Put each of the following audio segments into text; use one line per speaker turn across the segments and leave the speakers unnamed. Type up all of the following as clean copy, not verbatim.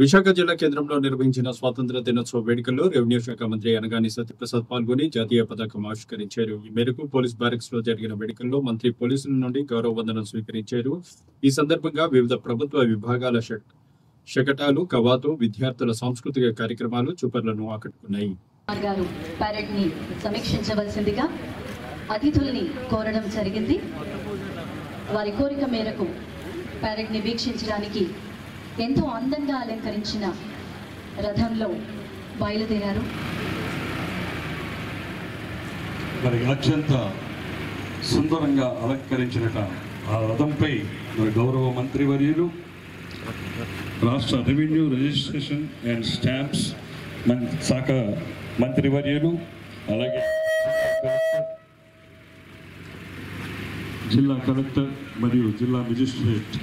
విశాఖ జిల్లా కేంద్రంలో నిర్వహించిన స్వాతంత్ర దినోత్సవ వేడుకల్లో రెవెన్యూ శాఖ మంత్రి అనగాని సత్యప్రసాద్ పాల్గొని జాతీయ పతాకం ఆవిష్కరించారు. ఈ మేరకు పోలీస్ బ్యారక్స్ లో జరిగిన వేడుకల్లో మంత్రి పోలీసుల నుండి గౌరవ వందనం స్వీకరించారు. ఈ సందర్భంగా వివిధ ప్రభుత్వ విభాగాల శకటాలు, కవాతు, విద్యార్థుల సాంస్కృతిక కార్యక్రమాలు చూపర్లను ఆకట్టుకున్నాయి.
సమీక్షించవలసిందిగా అతిథుల్ని కోరడం జరిగింది. వారి కోరిక మేరకు ప్యారెడ్ ని వీక్షించడానికి ఎంతో అందంగా అలంకరించిన రథంలో బయలుదేరారు.
మరి అత్యంత సుందరంగా అలంకరించిన ఆ రథంపై మరి గౌరవ మంత్రివర్యులు, రాష్ట్ర రెవెన్యూ రిజిస్ట్రేషన్ అండ్ స్టాంప్స్ శాఖ మంత్రివర్యులు, అలాగే జిల్లా కలెక్టర్ మరియు జిల్లా magistrate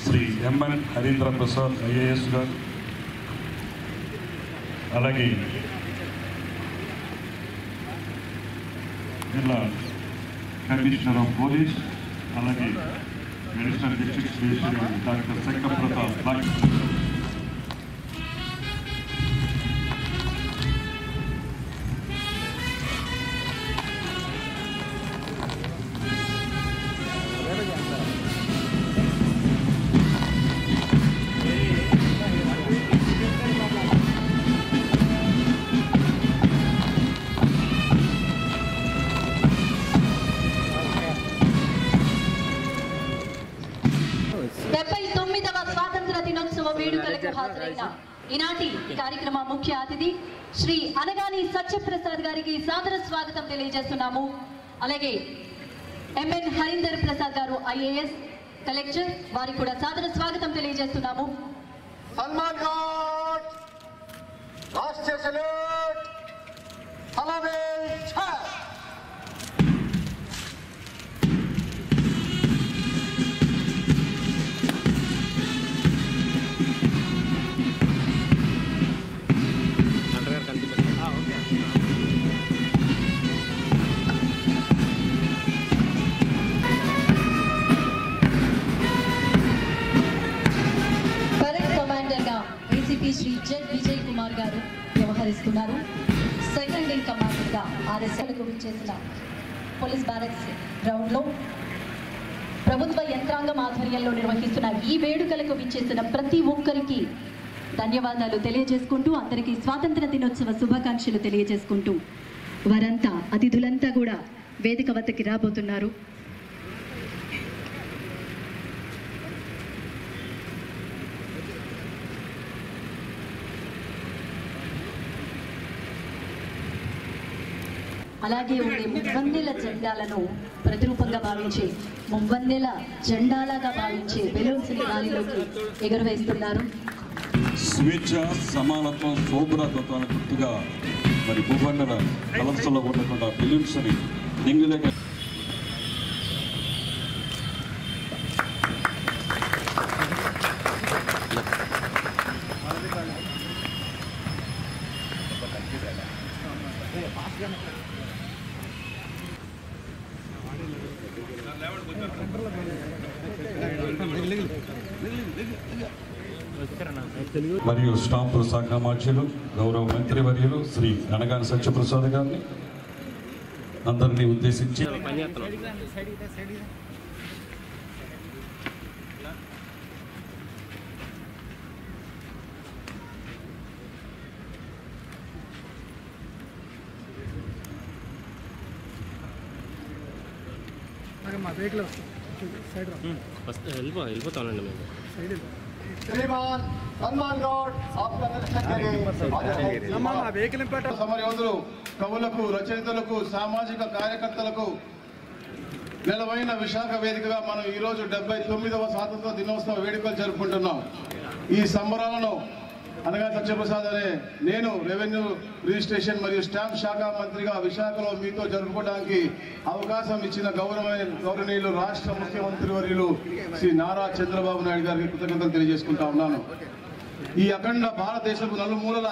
Shri MN Harindra Prasad IAS గారు, అలాగే జిల్లా కమిషనర్ ఆఫ్ పోలీస్, అలాగే additional district magistrate doctor Shankar Pratap,
స్వాతంత్ర దినోత్సవ వేడుకలకు హాజరైన ఈనాటి కార్యక్రమ ముఖ్య అతిథి శ్రీ అనగాని సత్యప్రసాద్ గారికి సాదర స్వాగతం తెలియజేస్తున్నాము. అలాగే ఎంఎన్ హరీందర్ ప్రసాద్ గారు ఐఏఎస్ కలెక్టర్, వారికి కూడా సాదర స్వాగతం తెలియజేస్తున్నాము.
సల్మాన్ ఘాట్ రాష్ట్రీయ సల్యూట్ అలాగే
శ్రీ జెడ్ విజయ్ కుమార్ గారు వ్యవహరిస్తున్నారు. సెకండ్ ఇన్ కమాండర్ గా ఆర్ఎస్ఎల్కు విచ్చేసిన పోలీస్ బ్యారక్స్ గ్రౌండ్ లో ప్రభుత్వ యంత్రాంగం ఆధ్వర్యంలో నిర్వహిస్తున్న ఈ వేడుకలకు విచ్చేసిన ప్రతి ఒక్కరికి ధన్యవాదాలు తెలియజేసుకుంటూ, అందరికీ స్వాతంత్ర దినోత్సవ శుభాకాంక్షలు తెలియజేసుకుంటూ వారంతా అతిథులంతా కూడా వేదిక వద్దకి రాబోతున్నారు. అలాగే ఉండే మువ్వన్నెల జెండాలను ప్రతిరూపంగా భావించే, మువ్వన్నెల జెండాలాగా భావించే బెలూన్స్ ని గాలిలోకి ఎగురవేస్తున్నారు.
స్వేచ్ఛ, సమానత్వం, శోభ్రతత్వాన్ని గుర్తుగా మరి మువ్వన్నెల కలర్స్ లో ఉన్నటువంటి బెలూన్స్ ని నింగిలేక మరియు స్టాంపుల శాఖ మార్చులు గౌరవ మంత్రివర్యులు శ్రీ అనగాని సత్యప్రసాద్ గారిని అందరినీ ఉద్దేశించి
వెళ్ళిపోతానండి మేము.
శ్రీమాన్ సల్మాన్ ఘాట్ సమరయోధులు, కవులకు, రచయితలకు, సామాజిక కార్యకర్తలకు నెలవైన విశాఖ వేదికగా మనం ఈరోజు 79వ స్వాతంత్ర దినోత్సవ వేడుకలు జరుపుకుంటున్నాం. ఈ సంబరాలను అనగాని సత్యప్రసాద్ అనే నేను రెవెన్యూ రిజిస్ట్రేషన్ మరియు స్టాంప్ శాఖ మంత్రిగా విశాఖలో మీతో జరుపుకోవడానికి అవకాశం ఇచ్చిన గౌరవనీయులు రాష్ట్ర ముఖ్యమంత్రి వర్యులు శ్రీ నారా చంద్రబాబు నాయుడు గారికి కృతజ్ఞతలు తెలియజేసుకుంటా ఉన్నాను. ఈ అఖండ భారతదేశపు నలుమూలల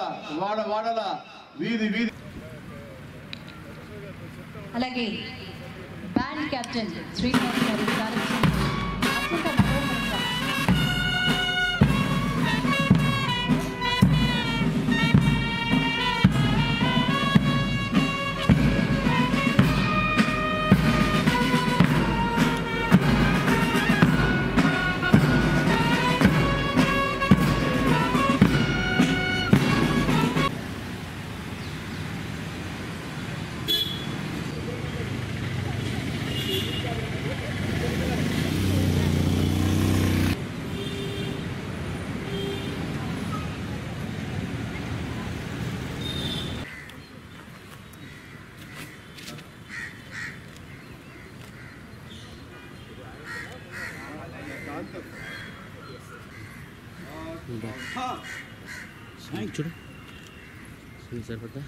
వాడల వీధి
అలాగే బ్యాండ్ కెప్టెన్ శ్రీనివాస్ గారు అత్యంత మనోహరంగా
చూడు సరిపడతా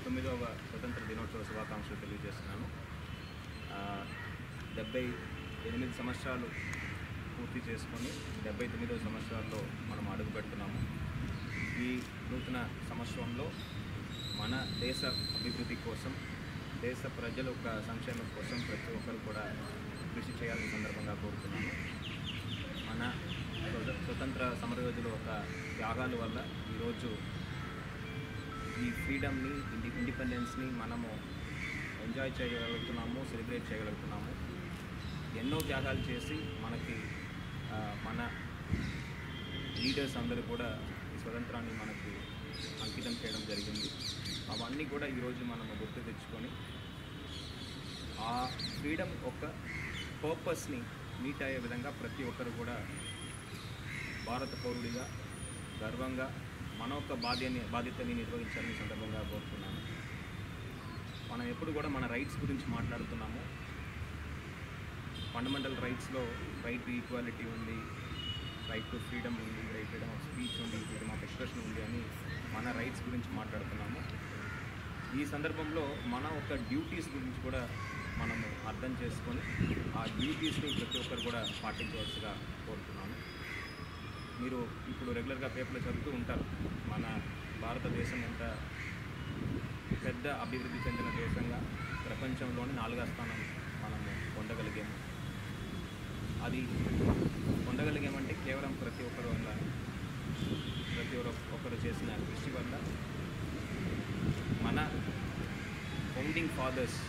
తొమ్మిదవ స్వతంత్ర దినోత్సవ శుభాకాంక్షలు తెలియజేస్తున్నాను. 78 సంవత్సరాలు పూర్తి చేసుకొని 79వ సంవత్సరాల్లో మనం అడుగు పెడుతున్నాము. ఈ నూతన సంవత్సరంలో మన దేశ అభివృద్ధి కోసం, దేశ ప్రజల యొక్క సంక్షేమం కోసం ప్రతి ఒక్కరు కూడా కృషి చేయాలని సందర్భంగా కోరుతున్నాను. మన స్వతంత్ర సమరయోధుల యొక్క త్యాగాల వల్ల ఈరోజు ఈ ఫ్రీడమ్ని, ఇండిపెండెన్స్ని మనము ఎంజాయ్ చేయగలుగుతున్నాము, సెలబ్రేట్ చేయగలుగుతున్నాము. ఎన్నో త్యాగాలు చేసి మనకి మన లీడర్స్ అందరూ కూడా ఈ స్వతంత్రాన్ని మనకి అంకితం చేయడం జరిగింది. అవన్నీ కూడా ఈరోజు మనము గుర్తు తెచ్చుకొని ఆ ఫ్రీడమ్ ఒక పర్పస్ని మీట్ అయ్యే విధంగా ప్రతి ఒక్కరు కూడా భారత పౌరుడిగా గర్వంగా మన యొక్క బాధ్యతని నిర్వహించాలని సందర్భంగా కోరుతున్నాను. మనం ఎప్పుడు కూడా మన రైట్స్ గురించి మాట్లాడుతున్నాము. ఫండమెంటల్ రైట్స్లో రైట్ టు ఈక్వాలిటీ ఉంది, రైట్ టు ఫ్రీడమ్ ఉంది, ఫ్రీడమ్ ఆఫ్ స్పీచ్ ఉంది, ఫ్రీడమ్ ఆఫ్ ఎక్స్ప్రెషన్ ఉంది అని మన రైట్స్ గురించి మాట్లాడుతున్నాము. ఈ సందర్భంలో మన ఒక డ్యూటీస్ గురించి కూడా మనము అర్థం చేసుకొని ఆ డ్యూటీస్ని ప్రతి ఒక్కరు కూడా పాటించవలసిగా కోరుతున్నాను. మీరు ఇప్పుడు రెగ్యులర్గా పేపర్లో చదువుతూ ఉంటారు, మన భారతదేశం ఎంత పెద్ద అభివృద్ధి చెందిన దేశంగా ప్రపంచంలోని 4వ స్థానం మనము పొందగలిగాము. అది పొందగలిగామంటే కేవలం ప్రతి ఒక్కరు చేసిన కృషి వల్ల, మన ఫౌండింగ్ ఫాదర్స్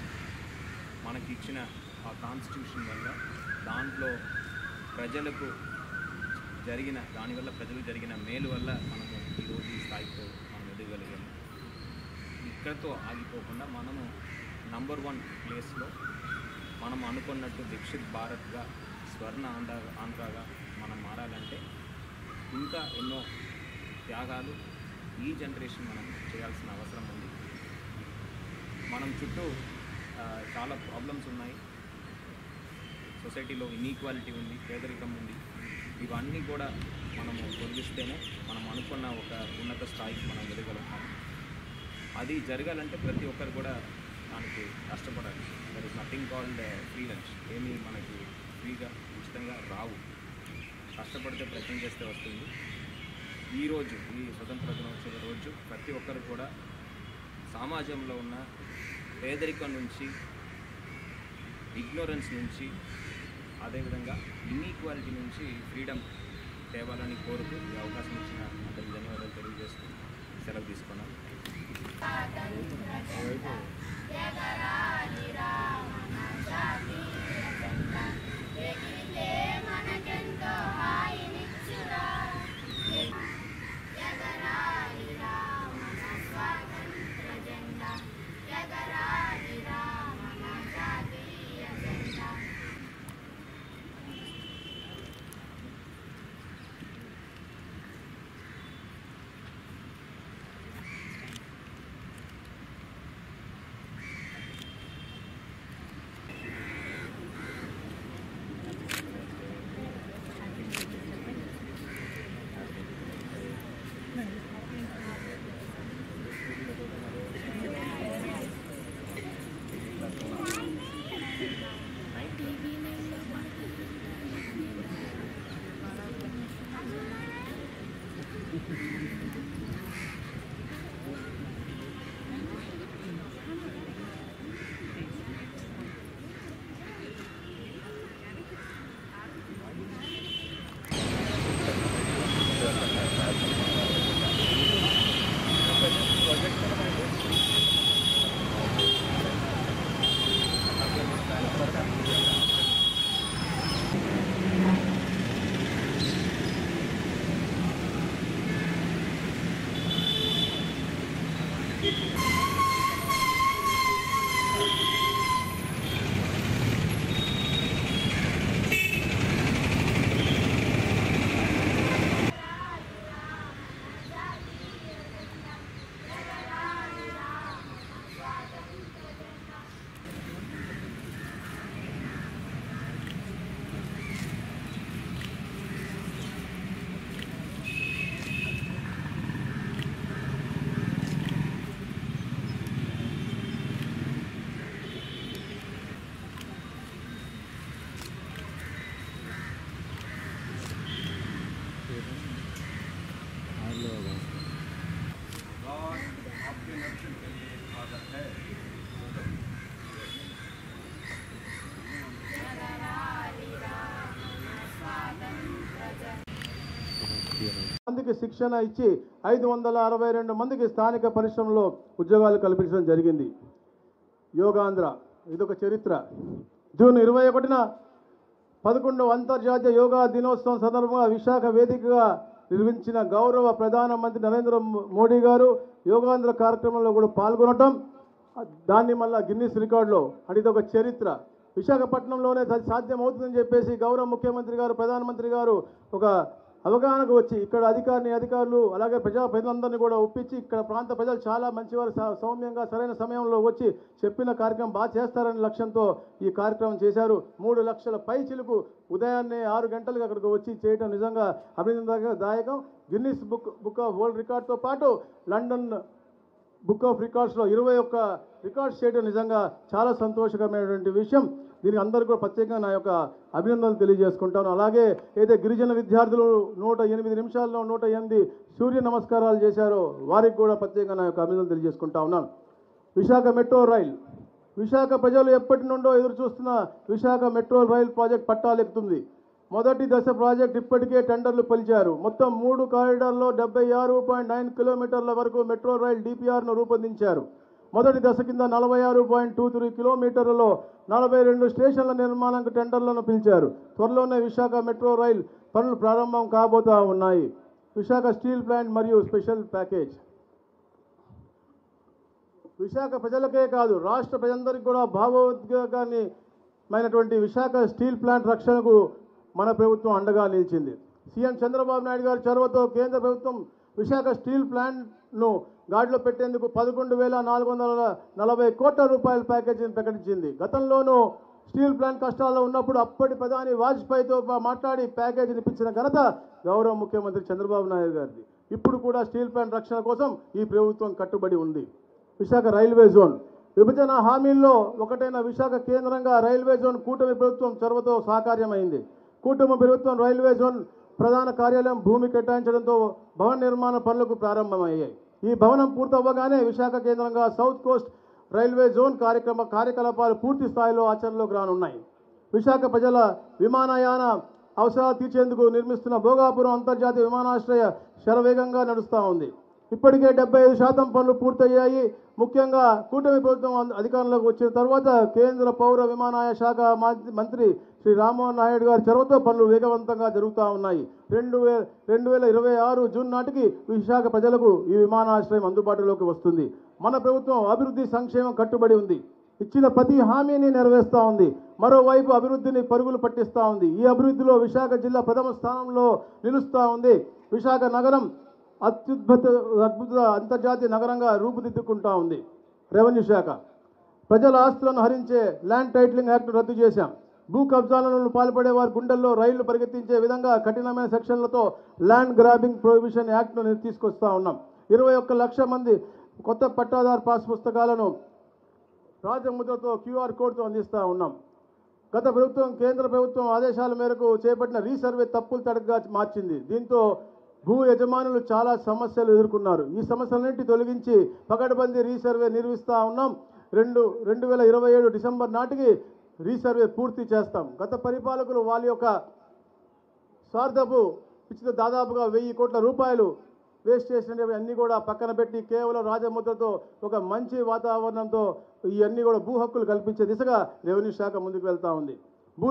మనకి ఇచ్చిన ఆ కాన్స్టిట్యూషన్ వల్ల, దాంట్లో దానివల్ల ప్రజలకు జరిగిన మేలు వల్ల మనము ఈరోజు ఈ స్థాయితో మనం ఎదగలిగాము. ఇక్కడతో ఆగిపోకుండా మనము నంబర్ 1 ప్లేస్లో మనం అనుకున్నట్టు వికసిత్ భారత్గా, స్వర్ణ ఆంధ్రాగా మనం మారాలంటే ఇంకా ఎన్నో త్యాగాలు ఈ జనరేషన్ మనం చేయాల్సిన అవసరం ఉంది. మనం చుట్టూ చాలా ప్రాబ్లమ్స్ ఉన్నాయి. సొసైటీలో ఇన్ఈక్వాలిటీ ఉంది, పేదరికం ఉంది. ఇవన్నీ కూడా మనము తొలగిస్తేనే మనం అనుకున్న ఒక ఉన్నత స్థాయికి మనం ఎదగలుగుతాం. అది జరగాలంటే ప్రతి ఒక్కరు కూడా దానికి కష్టపడాలి. There is nothing called free lunch. ఏమీ మనకి ఫ్రీగా ఉచితంగా రావు. కష్టపడితే ప్రయత్నం చేస్తే వస్తుంది. ఈరోజు ఈ స్వతంత్ర దినోత్సవ రోజు ప్రతి ఒక్కరు కూడా సమాజంలో ఉన్న పేదరికం నుంచి, ఇగ్నోరెన్స్ నుంచి, అదేవిధంగా ఇన్ఈక్వాలిటీ నుంచి ఫ్రీడమ్ తేవాలని కోరుతూ ఈ అవకాశం ఇచ్చిన అందరికీ ధన్యవాదాలు తెలియజేస్తూ సెలవు తీసుకున్నాను.
మందికి శిక్షణ ఇచ్చి 562 మందికి స్థానిక పరిశ్రమలో ఉద్యోగాలు కల్పించడం జరిగింది. యోగాంధ్ర ఇదొక చరిత్ర. జూన్ 21న 11వ అంతర్జాతీయ యోగా దినోత్సవం సందర్భంగా విశాఖ వేదికగా నిర్వహించిన గౌరవ ప్రధానమంత్రి నరేంద్ర మోడీ గారు యోగాంధ్ర కార్యక్రమంలో కూడా పాల్గొనటం, దాన్ని మళ్ళీ గిన్నిస్ రికార్డులో అంటే ఇదొక చరిత్ర. విశాఖపట్నంలోనే సాధ్యమవుతుందని చెప్పేసి గౌరవ ముఖ్యమంత్రి గారు ప్రధానమంత్రి గారు ఒక అవగాహనకు వచ్చి ఇక్కడ అధికారులు అలాగే ప్రజలందరినీ కూడా ఒప్పించి ఇక్కడ ప్రాంత ప్రజలు చాలా మంచివారు, సౌమ్యంగా సరైన సమయంలో వచ్చి చెప్పిన కార్యక్రమం బాగా చేస్తారనే లక్ష్యంతో ఈ కార్యక్రమం చేశారు. 3 లక్షల పై చిలుకు ఉదయాన్నే 6 గంటలకు అక్కడికి వచ్చి చేయడం నిజంగా అభినందనదాయకం. గిన్నిస్ బుక్ ఆఫ్ వరల్డ్ రికార్డ్తో పాటు లండన్ బుక్ ఆఫ్ రికార్డ్స్లో 21 రికార్డ్స్ చేయడం నిజంగా చాలా సంతోషకరమైనటువంటి విషయం. దీనికి అందరికీ కూడా ప్రత్యేకంగా నా యొక్క అభినందనలు తెలియజేసుకుంటాను. అలాగే ఏదైతే గిరిజన విద్యార్థులు 108 నిమిషాల్లో 108 సూర్య నమస్కారాలు చేశారో వారికి కూడా ప్రత్యేకంగా నా యొక్క అభినందనలు తెలియజేసుకుంటా ఉన్నాను. విశాఖ మెట్రో రైల్, విశాఖ ప్రజలు ఎప్పటి నుండో ఎదురు చూస్తున్న విశాఖ మెట్రో రైల్ ప్రాజెక్ట్ పట్టాలెక్కుతుంది. మొదటి దశ ప్రాజెక్ట్ ఇప్పటికే టెండర్లు పిలిచారు. మొత్తం 3 కారిడార్లో 76.9 కిలోమీటర్ల వరకు మెట్రో రైల్ డిపిఆర్ను రూపొందించారు. మొదటి దశ కింద 46.23 కిలోమీటర్లలో 42 స్టేషన్ల నిర్మాణానికి టెండర్లను పిలిచారు. త్వరలోనే విశాఖ మెట్రో రైల్ పనులు ప్రారంభం కాబోతా ఉన్నాయి. విశాఖ స్టీల్ ప్లాంట్ మరియు స్పెషల్ ప్యాకేజ్ విశాఖ ప్రజలకే కాదు రాష్ట్ర ప్రజలందరికీ కూడా భావోద్వేగాన్ని విశాఖ స్టీల్ ప్లాంట్ రక్షణకు మన ప్రభుత్వం అండగా నిలిచింది. సీఎం చంద్రబాబు నాయుడు గారి చొరవతో కేంద్ర ప్రభుత్వం విశాఖ స్టీల్ ప్లాంట్ను గాడిలో పెట్టేందుకు 11,440 కోట్ల రూపాయల ప్యాకేజీని ప్రకటించింది. గతంలోనూ స్టీల్ ప్లాంట్ కష్టాల్లో ఉన్నప్పుడు అప్పటి ప్రధాని వాజ్పేయితో మాట్లాడి ప్యాకేజీని ఇప్పించిన ఘనత గౌరవ ముఖ్యమంత్రి చంద్రబాబు నాయుడు గారిది. ఇప్పుడు కూడా స్టీల్ ప్లాంట్ రక్షణ కోసం ఈ ప్రభుత్వం కట్టుబడి ఉంది. విశాఖ రైల్వే జోన్ విభజన హామీల్లో ఒకటైన విశాఖ కేంద్రంగా రైల్వే జోన్ కూటమి ప్రభుత్వం చొరవతో సాకార్యమైంది. కూటమి ప్రభుత్వం రైల్వే జోన్ ప్రధాన కార్యాలయం భూమి కేటాయించడంతో భవన నిర్మాణ పనులకు ప్రారంభమయ్యాయి. ఈ భవనం పూర్తవ్వగానే విశాఖ కేంద్రంగా సౌత్ కోస్ట్ రైల్వే జోన్ కార్యకలాపాలు పూర్తి స్థాయిలో ఆచరణలోకి రానున్నాయి. విశాఖ ప్రజల విమానయాన అవసరాలు తీర్చేందుకు నిర్మిస్తున్న భోగాపురం అంతర్జాతీయ విమానాశ్రయ శరవేగంగా నడుస్తూ ఉంది. ఇప్పటికే 75% పనులు పూర్తయ్యాయి. ముఖ్యంగా కూటమి ప్రభుత్వం అధికారంలోకి వచ్చిన తర్వాత కేంద్ర పౌర విమానయాన శాఖ మంత్రి శ్రీ రామ్మోహన్ నాయుడు గారి చొరవతో పనులు వేగవంతంగా జరుగుతూ ఉన్నాయి. 2026 జూన్ నాటికి విశాఖ ప్రజలకు ఈ విమానాశ్రయం అందుబాటులోకి వస్తుంది. మన ప్రభుత్వం అభివృద్ధి సంక్షేమం కట్టుబడి ఉంది. ఇచ్చిన ప్రతి హామీని నెరవేరుస్తూ ఉంది. మరోవైపు అభివృద్ధిని పరుగులు పట్టిస్తూ ఉంది. ఈ అభివృద్ధిలో విశాఖ జిల్లా ప్రథమ స్థానంలో నిలుస్తూ ఉంది. విశాఖ నగరం అద్భుత అంతర్జాతీయ నగరంగా రూపుదిద్దుకుంటా ఉంది. రెవెన్యూ శాఖ ప్రజల ఆస్తులను హరించే ల్యాండ్ టైటిలింగ్ యాక్ట్ రద్దు చేశాం. భూ కబ్జాలను పాల్పడే వారి గుండెల్లో రైళ్లు పరిగెత్తించే విధంగా కఠినమైన సెక్షన్లతో ల్యాండ్ గ్రాబింగ్ ప్రొహిబిషన్ యాక్ట్ను తీసుకొస్తా ఉన్నాం. 21 లక్షల మంది కొత్త పట్టాదారు పాస్ పుస్తకాలను రాజముద్రతో QR కోడ్తో అందిస్తూ ఉన్నాం. గత ప్రభుత్వం కేంద్ర ప్రభుత్వం ఆదేశాల మేరకు చేపట్టిన రీసర్వే తప్పులు తడకగా మార్చింది. దీంతో భూ యజమానులు చాలా సమస్యలు ఎదుర్కొన్నారు. ఈ సమస్యలన్నింటి తొలగించి పకడ్బందీ రీసర్వే నిర్వహిస్తూ ఉన్నాం. 2027 డిసెంబర్ నాటికి రీసర్వే పూర్తి చేస్తాం. గత పరిపాలకులు వాళ్ళ యొక్క స్వార్థపు పిచ్చితో దాదాపుగా 1000 కోట్ల రూపాయలు వేస్ట్ చేసినవి అన్నీ కూడా పక్కన పెట్టి కేవలం రాజముద్రతో ఒక మంచి వాతావరణంతో ఇవన్నీ కూడా భూ హక్కులు కల్పించే దిశగా రెవెన్యూ శాఖ ముందుకు వెళ్తూ ఉంది. భూ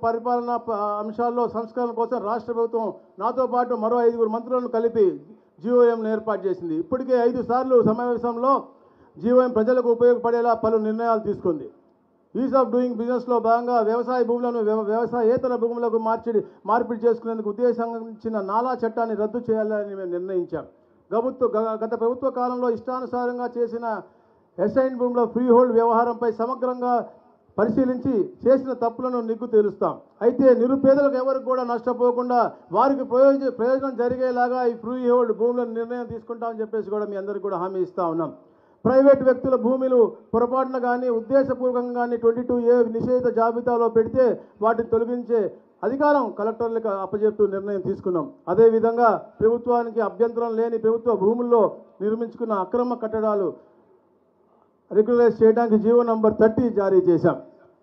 పరిపాలన అంశాల్లో సంస్కరణ కోసం రాష్ట్ర ప్రభుత్వం నాతో పాటు మరో 5 మంత్రులను కలిపి జీవోఎంను ఏర్పాటు చేసింది. ఇప్పటికే 5 సార్లు సమావేశంలో జీవోఎం ప్రజలకు ఉపయోగపడేలా పలు నిర్ణయాలు తీసుకుంది. ఈజ్ ఆఫ్ డూయింగ్ బిజినెస్లో భాగంగా వ్యవసాయ భూములను వ్యవసాయేతర భూములకు మార్పిడి చేసుకునేందుకు ఉద్దేశించిన నాలా చట్టాన్ని రద్దు చేయాలని మేము నిర్ణయించాం. గత ప్రభుత్వ కాలంలో ఇష్టానుసారంగా చేసిన అసైన్ భూముల ఫ్రీ హోల్డ్ వ్యవహారంపై సమగ్రంగా పరిశీలించి చేసిన తప్పులను నిగ్గు తేలుస్తాం. అయితే నిరుపేదలకు ఎవరికి కూడా నష్టపోకుండా వారికి ప్రయోజనం జరిగేలాగా ఈ ఫ్రీ హోల్డ్ భూములను నిర్ణయం తీసుకుంటామని చెప్పేసి కూడా మీ అందరికీ కూడా హామీ ఇస్తూ ఉన్నాం. ప్రైవేట్ వ్యక్తుల భూములు పొరపాటున కానీ ఉద్దేశపూర్వకంగా కానీ 22A నిషేధిత జాబితాలో పెడితే వాటిని తొలగించే అధికారం కలెక్టర్లకు అప్పచెప్తూ నిర్ణయం తీసుకున్నాం. అదేవిధంగా ప్రభుత్వానికి అభ్యంతరం లేని ప్రభుత్వ భూముల్లో నిర్మించుకున్న అక్రమ కట్టడాలు రెగ్యులరైజ్ చేయడానికి జీవో నంబర్ 30 జారీ చేశాం.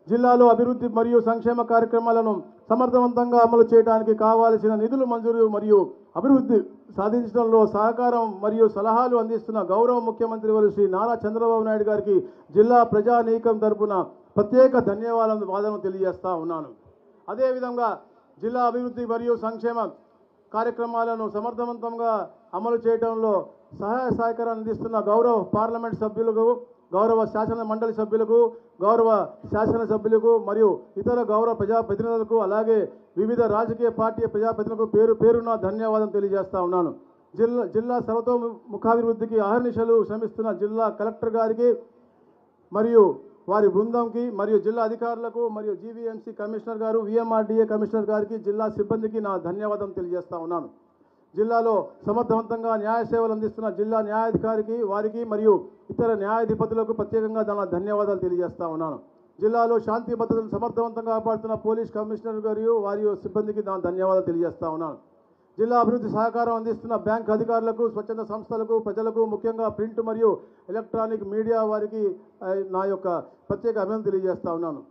జిల్లాలో అభివృద్ధి మరియు సంక్షేమ కార్యక్రమాలను సమర్థవంతంగా అమలు చేయడానికి కావాల్సిన నిధులు మంజూరు మరియు అభివృద్ధి సాధించడంలో సహకారం మరియు సలహాలు అందిస్తున్న గౌరవ ముఖ్యమంత్రి వర్యులు శ్రీ నారా చంద్రబాబు నాయుడు గారికి జిల్లా ప్రజానీకం తరపున ప్రత్యేక ధన్యవాదాలను తెలియజేస్తా ఉన్నాను. అదేవిధంగా జిల్లా అభివృద్ధి మరియు సంక్షేమ కార్యక్రమాలను సమర్థవంతంగా అమలు చేయడంలో సహాయ సహకారాన్ని అందిస్తున్న గౌరవ పార్లమెంట్ సభ్యులకు, గౌరవ శాసన మండలి సభ్యులకు, గౌరవ శాసనసభ్యులకు మరియు ఇతర గౌరవ ప్రజాప్రతినిధులకు, అలాగే వివిధ రాజకీయ పార్టీ ప్రజాప్రతినిధులకు పేరున ధన్యవాదం తెలియజేస్తా ఉన్నాను. జిల్లా సర్వతోముఖాభివృద్ధికి అహర్నిశలు శ్రమిస్తున్న జిల్లా కలెక్టర్ గారికి మరియు వారి బృందంకి మరియు జిల్లా అధికారులకు మరియు జీవీఎంసీ కమిషనర్ గారు, విఎంఆర్డీఏ కమిషనర్ గారికి, జిల్లా సిబ్బందికి నా ధన్యవాదం తెలియజేస్తా ఉన్నాను. జిల్లాలో సమర్థవంతంగా న్యాయ సేవలు అందిస్తున్న జిల్లా న్యాయాధికారికి, వారికి మరియు ఇతర న్యాయాధిపతులకు ప్రత్యేకంగా నా ధన్యవాదాలు తెలియజేస్తా ఉన్నాను. జిల్లాలో శాంతి భద్రతను సమర్థవంతంగా కాపాడుతున్న పోలీస్ కమిషనర్ గారు వారి సిబ్బందికి నా ధన్యవాదాలు తెలియజేస్తా ఉన్నాను. జిల్లా అభివృద్ధి సహకారం అందిస్తున్న బ్యాంక్ అధికారులకు, స్వచ్ఛంద సంస్థలకు, ప్రజలకు, ముఖ్యంగా ప్రింట్ మరియు ఎలక్ట్రానిక్ మీడియా వారికి నా యొక్క ప్రత్యేక అభినందన తెలియజేస్తా ఉన్నాను.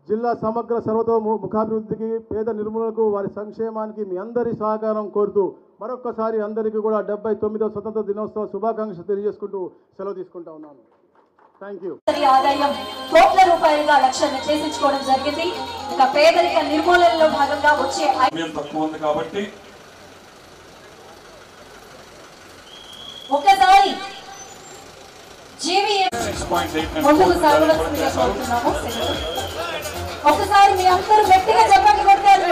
జిల్లా సమగ్ర సర్వతోముఖాభివృద్ధికి, పేద నిర్మూలనకు, వారి సంక్షేమానికి మీ అందరి సహకారం కోరుతూ మరొక్కసారి అందరికీ కూడా 79వ స్వతంత్ర దినోత్సవ శుభాకాంక్షలు తెలియజేసుకుంటూ సెలవు తీసుకుంటా ఉన్నాను. Thank you.
ఆదాయం కోట్ల రూపాయలుగా లక్ష్యం నిర్దేశించుకోవడం జరిగింది. ఇక పేదరిక నిర్మూలనలో భాగంగా వచ్చే
తక్కువ ఉంది కాబట్టి
ఒకసారి ముందుకు సాగవలసిందిగా కోరుతున్నాము. ఒకసారి మీ అందరూ గట్టిగా చెప్పండి కొట్టారు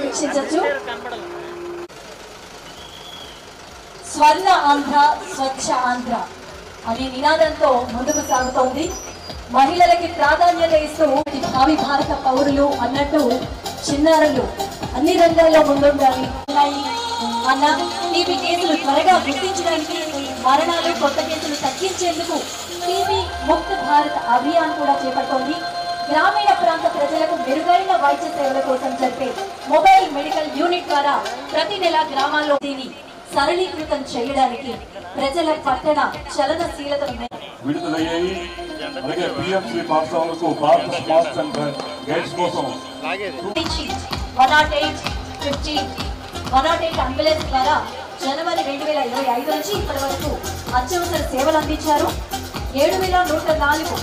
వీక్షించచ్చు. స్వర్ణ ఆంధ్ర, స్వచ్ఛ ఆంధ్ర అనే నినాదంతో ముందుకు సాగుతోంది. మహిళలకి ప్రాధాన్యత ఇస్తూ భావి భారత పౌరులు అన్నట్టు చిన్నారులు అన్ని రంగాల్లో ముందుండాలి అన్న టీబీ కేసులు త్వరగా గుర్తించడానికి, మరణాలు, కొత్త కేసులు తగ్గించేందుకు టీబీ ముక్త భారత్ అభియాన్ కూడా చేపడుతోంది. గ్రామీణ ప్రాంత ప్రజలకు మెరుగైన వైద్య సేవల కోసం జరిపే మొబైల్ మెడికల్ యూనిట్ ద్వారా ప్రతి నెల గ్రామాల్లో దీన్ని సరళీకృతం చేయడానికి ప్రజల పట్టణ చలనశీలతను
విడుదలయ్యాయి. అలాగే పిఎంసి పాఠశాలకు భారత స్మార్ట్ సెంటర్ గైడ్స్ కోసం
108 అంబులెన్స్ ద్వారా జనవరి 2025 నుంచి ఇప్పటి వరకు అత్యవసర సేవలు అందించారు. 7,104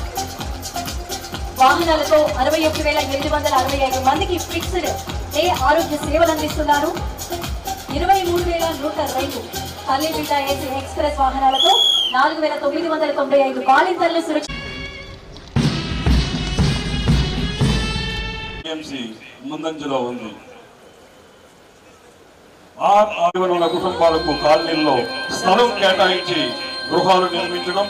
వాహనాలతో 61,865 మందికి ఫిక్స్డ్ డే ఆరోగ్య సేవలు అందిస్తున్నారు. 23,102 తల్లి బిడ్డ ఏసీ ఎక్స్ప్రెస్ వాహనాలతో 4,995 బాలింతలను సురక్షిత
ముందంజలో ఉంది. ఆదివారుల కుటుంబాలకు కాలనీల్లో స్థలం కేటాయించి గృహాలు నిర్మించడం.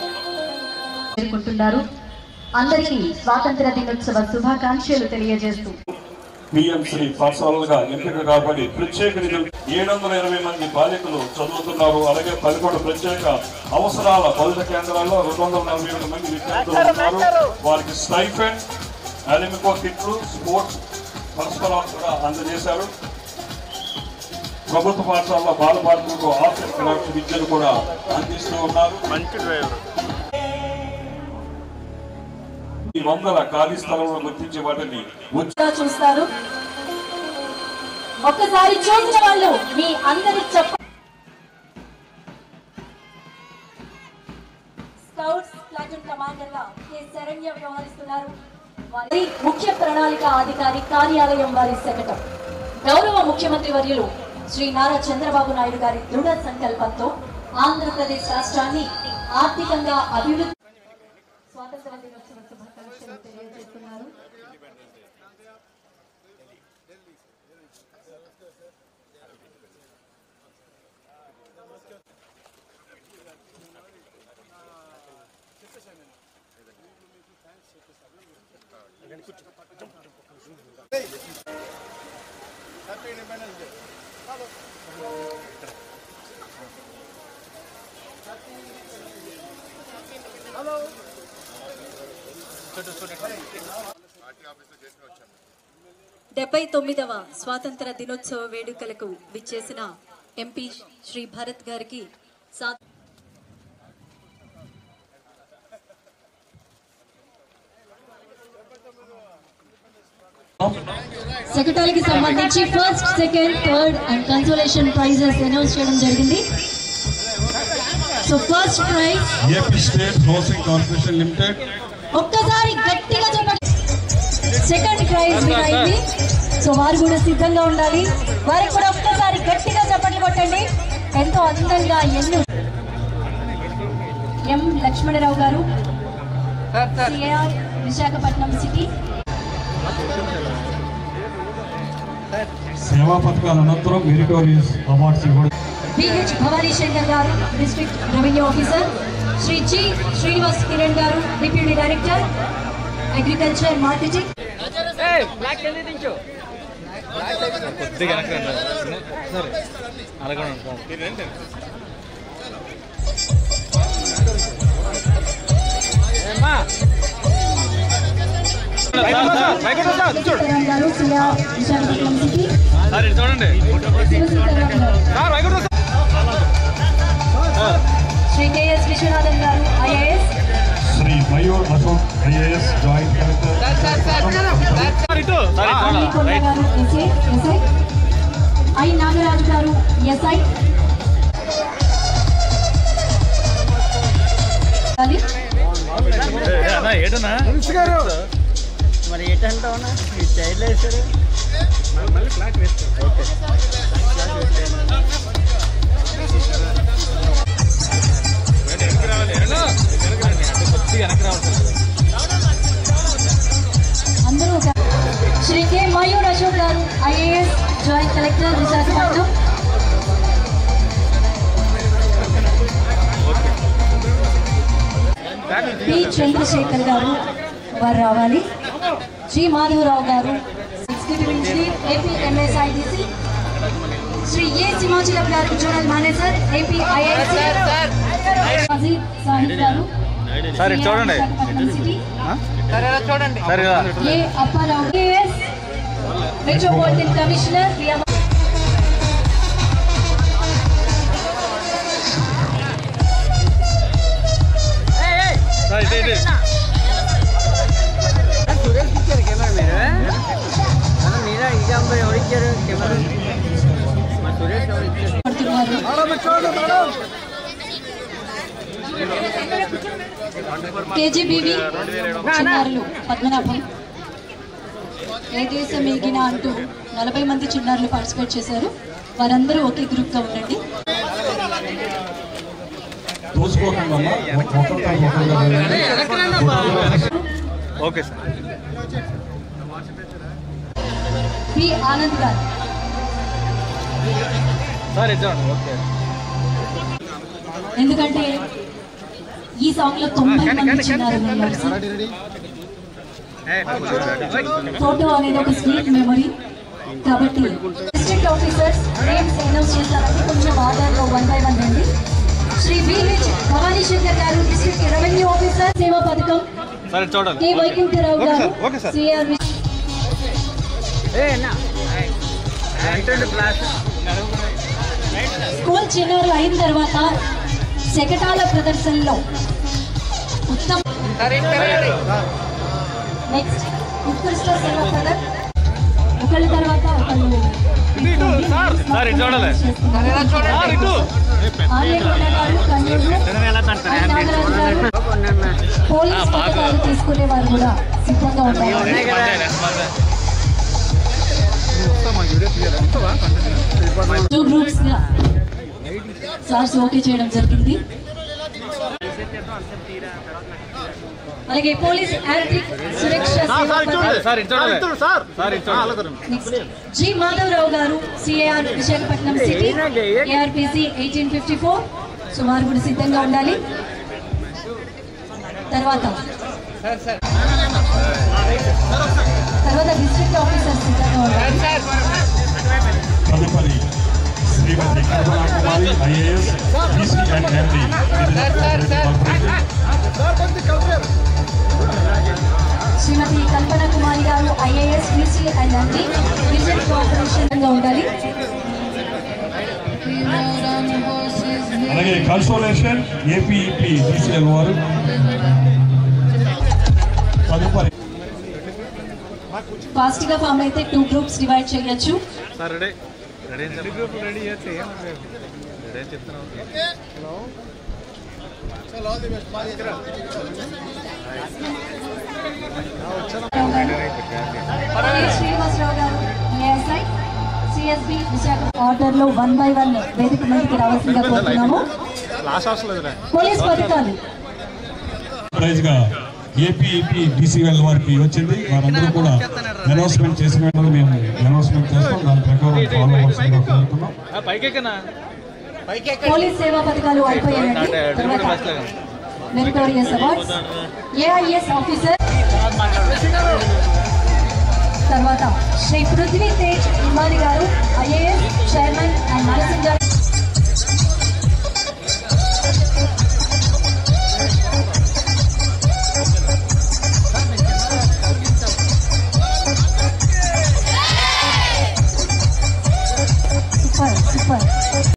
అందరికీ స్వాతంత్ర దినోత్సవ శుభాకాంక్షలు తెలియజేస్తూ
పిఎంసి పాఠశాలలుగా ఎంపిక కాబడి ప్రత్యేక నిధులు 720 మంది బాలికలు చదువుతున్నారు. అలాగే 11 ప్రత్యేక అవసరాల బలిత కేంద్రాల్లో 247 మంది విద్యార్థులు ఉన్నారు. వారికి స్టైఫెండ్, అలిమికో కిట్లు, స్పోర్ట్స్ పరస్పరాలు కూడా అందజేశారు. ప్రభుత్వ పాఠశాలలో బాలబాలికలకు ఆర్ట్ అండ్ క్రాఫ్ట్ విద్యను కూడా అందిస్తూ ఉన్నారు. మంచి డ్రైవర్. ఈ 100 ఖాళీ స్థలంలో గుర్తించే వాటిని
చూస్తారు. ఒక్కసారి చూసిన వాళ్ళు మీ అందరి స్కౌట్స్ ప్లాటూన్ కమాండర్ గా కె శరణ్య వ్యవహరిస్తున్నారు. వారి ముఖ్య ప్రణాళిక అధికారి, కార్యాలయం వారి సెక్రటరీ, గౌరవ ముఖ్యమంత్రి వర్యులు శ్రీ నారా చంద్రబాబు నాయుడు గారి దృఢ సంకల్పంతో ఆంధ్రప్రదేశ్ రాష్ట్రాన్ని ఆర్థికంగా అభివృద్ధి స్వాతంత్ర దినోత్సవ శుభాకాంక్షలు తెలియజేస్తున్నారు.
Happy independence day. హలో
79వ స్వాతంత్ర దినోత్సవ వేడుకలకు విచ్చేసిన ఎంపీ శ్రీ భరత్ గారికి సెక్రటరీకి సంబంధించి first, second, third and consolation prices announce చేయడం జరిగింది. So first prize
AP state housing corporation limited.
ఒక్కసారి గట్టిగా చెప్పండి. సెకండ్ ప్రైజ్ అయింది. సో వారు కూడా సిద్ధంగా ఉండాలి. వారికి కూడా ఒక్కసారి గట్టిగా చప్పట్లు కొట్టండి. ఎంతో అందంగా ఎం లక్ష్మణరావు గారు, సిఆర్ విశాఖపట్నం సిటీ.
సేవా పథకాల అనంతరం మెరిటోరియస్ అవార్డ్స్ ఇవ్వడం.
బిహెచ్ భవానీ శంకర్ గారు, district revenue officer. Shri G Srinivas Kiran గారు, డిప్యూటీ డైరెక్టర్ అగ్రికల్చర్ మార్కెటింగ్. గారు, CR Visakhapatnam city. Shri KS Viswanathan గారు, IAS.
Shri Mayur Ashok, IAS joint collector.
గారు, ఎస్ఐ. ఐ నాగరాజు గారు, ఎస్ఐ.
మరి ఎటంటా ఉన్నా చైర్లో వేస్తారు. మళ్ళీ ఫ్లాట్ వేస్తారు.
అందరూ శ్రీ కె మయూర్ అశోక్ గారు, IAS joint collector Visakhapatnam. P Chandrasekhar గారు, వారు రావాలి. శ్రీ మాధవరావు గారు, executive engineer, AP MSIDC. Shri A Simhachalam గారు, zonal manager, AP IIC. Sahib గారు, Visakhapatnam city. A Appa Rao, AS metropolitan commissioner. KGBV చిన్నారులు పద్మనాభం. ఏ దేశం ఎగిన అంటూ 40 మంది చిన్నారులు పార్టిసిపేట్ చేశారు. వారందరూ ఒకే గ్రూప్ గా ఉండండి.
Okay sir.
పి ఆనంద్ గారు. ఎందుకంటే ఈ సాంగ్ లో 90 మంది చిన్నారులు ఉన్నారు సార్. ఫోటో అనేది ఒక స్వీట్ మెమరీ కాబట్టి డిస్ట్రిక్ట్ ఆఫీసర్స్ నేమ్స్ అనౌన్స్ చేస్తారంటే కొంచెం ఆధార్లో 1 by 1 అండి. శ్రీ బిహెచ్ భవానీ శంకర్ గారు, డిస్ట్రిక్ట్ రెవెన్యూ ఆఫీసర్, సేవా పథకం. కె వైకుంఠరావు గారు, సిఆర్. స్కూల్ చిన్నారులు అయిన తర్వాత శకటాల ప్రదర్శనలో ఉత్తమ నెక్స్ట్ ఉత్కృష్ట సేవా పథకం. ఒకళ్ళ తర్వాత ఒకళ్ళు ఆర్యకొండ గారు, కన్నూరు. నాగరాజు గారు. పోలీస్ పథకాలు తీసుకునే వారు కూడా సిద్ధంగా ఉంటారు. 2 గ్రూప్స్ గా సార్స్ ఓకే చేయడం జరిగింది. అలాగే పోలీస్ యాంత్రిక్ సురక్ష జి మాధవరావు గారు CAR Visakhapatnam city ARPC 1854. So వారు కూడా సిద్ధంగా ఉండాలి. తర్వాత డిస్ట్రిక్ట్ ఆఫీసర్ సిద్ధంగా ఉండాలి.
తదుపరి శ్రీమతి కల్పనా కుమారి ఐఏఎస్ బీసీ అండ్ ఎండి
శ్రీమతి కల్పన కుమారి గారు IAS BC and MD vision corporation గా ఉండాలి.
అలాగే కన్సోలేషన్ ఏపీఈపీ డిసిఎల్ వారు. తదుపరి
ఫాస్ట్ గా ఫామ్ అయితే 2 గ్రూప్స్ డివైడ్ చేయొచ్చు. శ్రీనివాసరావు గారు ఏఎస్ఐ సిఎస్బి విశాఖ ఆర్డర్ లో 1 by 1 వేదిక మీదకి రావాల్సిందిగా కోరుతున్నాము. పోలీస్ పథకాలు
ప్రైజ్ గా ఏపీఈపీ డిసిఎల్ వారికి వచ్చింది. వారందరూ కూడా అనౌన్స్మెంట్ చేసిన వెంటనే మేము అనౌన్స్మెంట్ చేస్తాం. దాని ప్రకారం ఫాలో అవ్వాల్సిందిగా కోరుతున్నాం.
పోలీస్ సేవా పథకాలు అయిపోయాయండి. Meritorious awards AIS officer. తర్వాత శ్రీ పృథ్వీ తేజ్ ఇమాని గారు ఐఏఎస్ చైర్మన్ అండ్ మేనేజింగ్